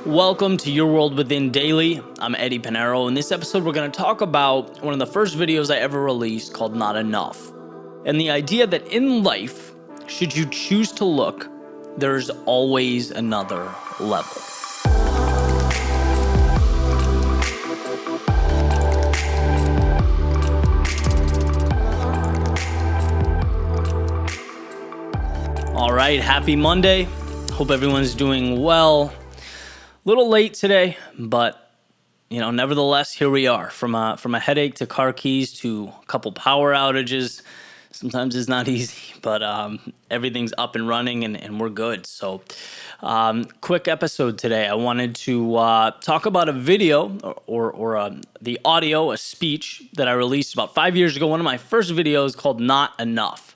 Welcome to Your World Within Daily. I'm Eddie Pinero. In this episode, we're going to talk about one of the first videos I ever released called Not Enough. And the idea that in life, should you choose to look, there's always another level. All right, happy Monday. Hope everyone's doing well. A little late today, but nevertheless, here we are. From a headache to car keys to a couple power outages. Sometimes it's not easy, but everything's up and running and we're good. So, quick episode today. I wanted to talk about a video or the audio, a speech that I released about 5 years ago. One of my first videos called Not Enough.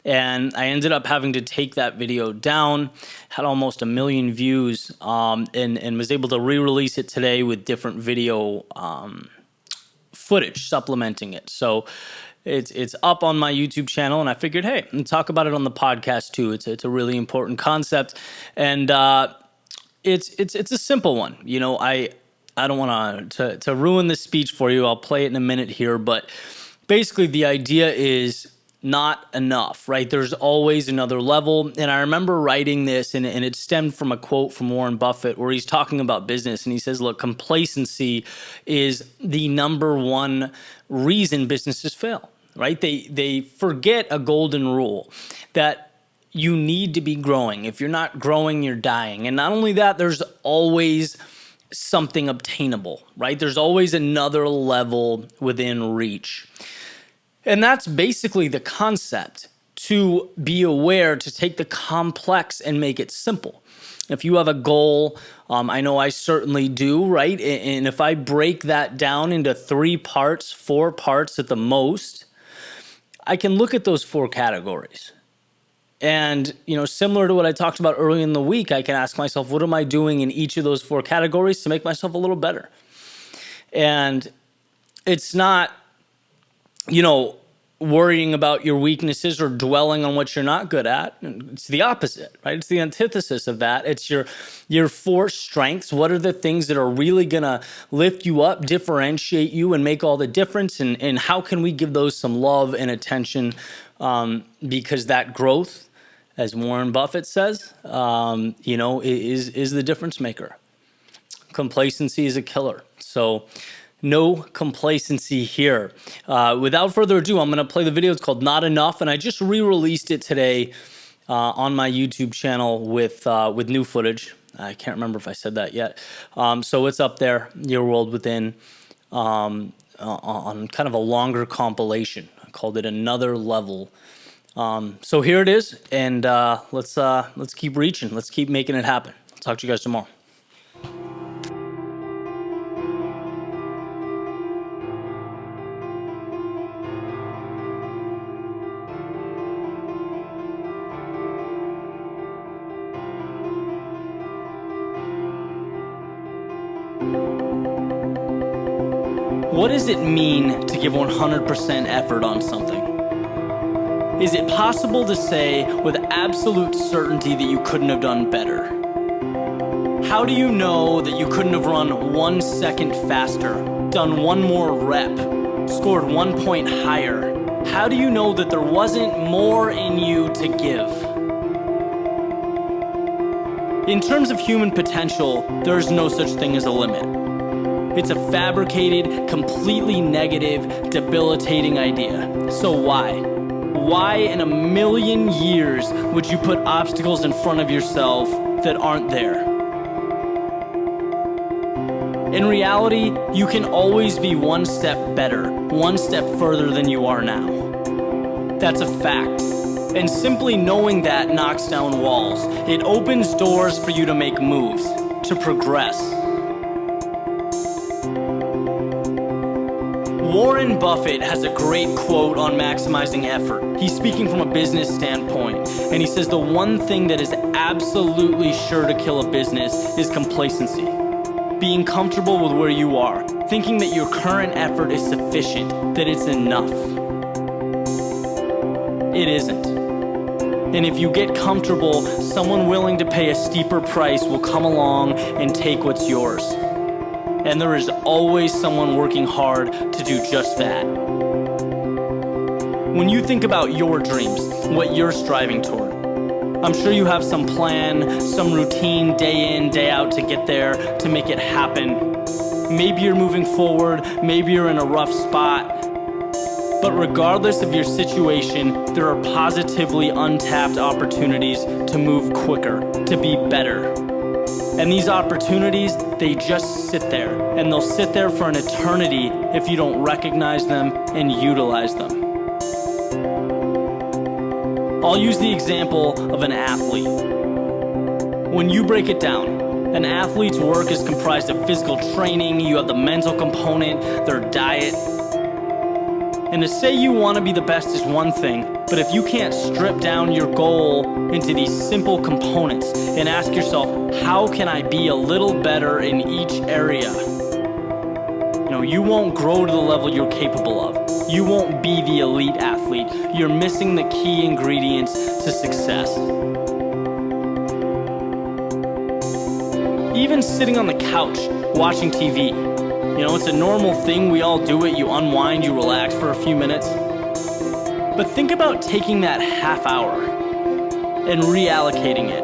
And I ended up having to take that video down, had almost 1 million views, and was able to re-release it today with different video footage supplementing it. So it's up on my YouTube channel, and I figured, hey, I'll talk about it on the podcast too. It's a really important concept, and it's a simple one. I don't want to ruin this speech for you. I'll play it in a minute here, but basically the idea is not enough, right? There's always another level. And I remember writing this, and it stemmed from a quote from Warren Buffett where he's talking about business. And he says, look, complacency is the number one reason businesses fail, right? They forget a golden rule that you need to be growing. If you're not growing, you're dying. And not only that, there's always something obtainable, right? There's always another level within reach. And that's basically the concept, to be aware, to take the complex and make it simple. If you have a goal, I know I certainly do, right? And if I break that down into 3 parts, 4 parts at the most, I can look at those 4 categories. And, similar to what I talked about earlier in the week, I can ask myself, what am I doing in each of those 4 categories to make myself a little better? And it's not worrying about your weaknesses or dwelling on what you're not good at. It's the opposite, right? It's the antithesis of that. It's your 4 strengths. What are the things that are really going to lift you up, differentiate you, and make all the difference? And how can we give those some love and attention? Because that growth, as Warren Buffett says, is the difference maker. Complacency is a killer. So no complacency here. Without further ado, I'm going to play the video. It's called Not Enough, and I just re-released it today on my YouTube channel with new footage. I can't remember if I said that yet. So it's up there, Your World Within, on kind of a longer compilation. I called it Another Level. So here it is, and let's keep reaching. Let's keep making it happen. I'll talk to you guys tomorrow. What does it mean to give 100% effort on something? Is it possible to say with absolute certainty that you couldn't have done better? How do you know that you couldn't have run 1 second faster, done 1 more rep, scored 1 point higher? How do you know that there wasn't more in you to give? In terms of human potential, there's no such thing as a limit. It's a fabricated, completely negative, debilitating idea. So why? Why in 1 million years would you put obstacles in front of yourself that aren't there? In reality, you can always be 1 step better, 1 step further than you are now. That's a fact. And simply knowing that knocks down walls. It opens doors for you to make moves, to progress. Warren Buffett has a great quote on maximizing effort. He's speaking from a business standpoint, and he says the one thing that is absolutely sure to kill a business is complacency. Being comfortable with where you are, thinking that your current effort is sufficient, that it's enough. It isn't. And if you get comfortable, someone willing to pay a steeper price will come along and take what's yours. And there is always someone working hard to do just that. When you think about your dreams, what you're striving toward, I'm sure you have some plan, some routine day in, day out to get there, to make it happen. Maybe you're moving forward, maybe you're in a rough spot. But regardless of your situation, there are positively untapped opportunities to move quicker, to be better. And these opportunities, they just sit there, and they'll sit there for an eternity if you don't recognize them and utilize them. I'll use the example of an athlete. When you break it down, an athlete's work is comprised of physical training, you have the mental component, their diet. And to say you want to be the best is one thing, but if you can't strip down your goal into these simple components and ask yourself, how can I be a little better in each area? You won't grow to the level you're capable of. You won't be the elite athlete. You're missing the key ingredients to success. Even sitting on the couch, watching TV. It's a normal thing. We all do it. You unwind, you relax for a few minutes. But think about taking that half hour and reallocating it.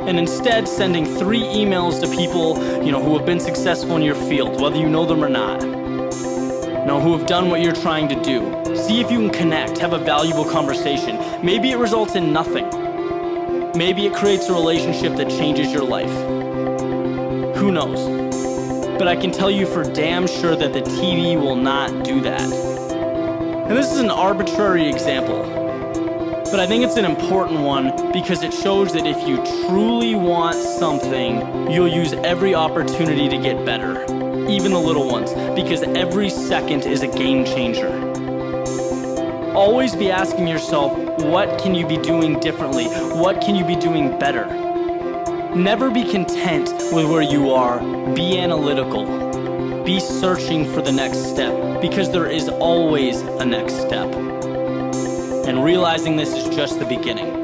And instead sending 3 emails to people, who have been successful in your field, whether you know them or not. Who have done what you're trying to do. See if you can connect, have a valuable conversation. Maybe it results in nothing. Maybe it creates a relationship that changes your life. Who knows? But I can tell you for damn sure that the TV will not do that. And this is an arbitrary example, but I think it's an important one because it shows that if you truly want something, you'll use every opportunity to get better, even the little ones, because every second is a game changer. Always be asking yourself, what can you be doing differently? What can you be doing better? Never be content with where you are. Be analytical. Be searching for the next step, because there is always a next step. And realizing this is just the beginning.